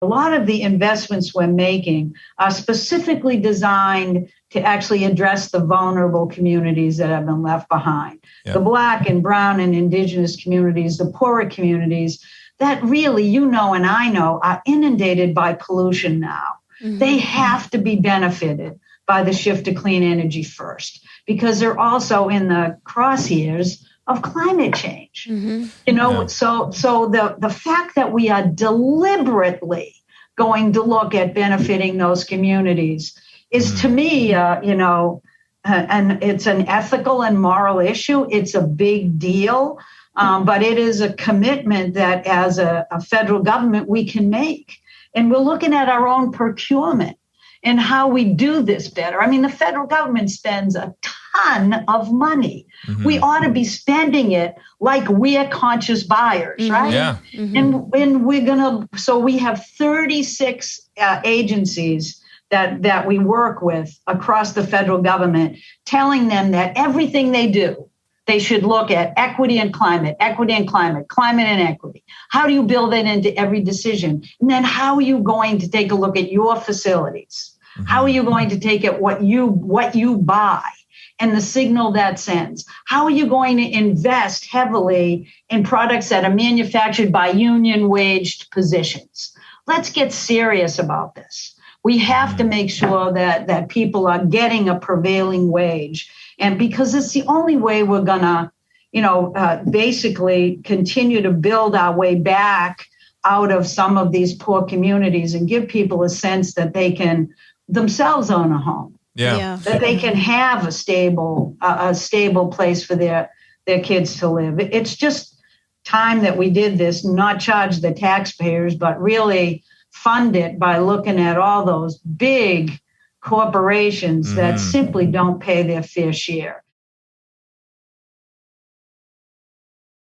A lot of the investments we're making are specifically designed to actually address the vulnerable communities that have been left behind. Yeah. The Black and brown and indigenous communities, the poorer communities that really, you know, and I know, are inundated by pollution now. Mm-hmm. They have to be benefited by the shift to clean energy first, because they're also in the crosshairs of climate change. Mm-hmm. You know, yeah. So the fact that we are deliberately going to look at benefiting those communities is, to me, and it's an ethical and moral issue. It's a big deal, but it is a commitment that as a federal government we can make. And we're looking at our own procurement and how we do this better. I mean, the federal government spends a ton of money. Mm-hmm. We ought to be spending it like we're conscious buyers, mm-hmm. right? Yeah. Mm-hmm. And we're going to, so we have 36 agencies that we work with across the federal government, telling them that everything they do, they should look at equity and climate, climate and equity. How do you build it into every decision? And then how are you going to take a look at your facilities? Mm-hmm. How are you going to take at what you buy and the signal that sends? How are you going to invest heavily in products that are manufactured by union waged positions? Let's get serious about this. We have to make sure that people are getting a prevailing wage. And because it's the only way we're going to, basically continue to build our way back out of some of these poor communities and give people a sense that they can themselves own a home. Yeah. That they can have a stable place for their kids to live. It's just time that we did this, not charge the taxpayers, but really fund it by looking at all those big corporations that simply don't pay their fair share.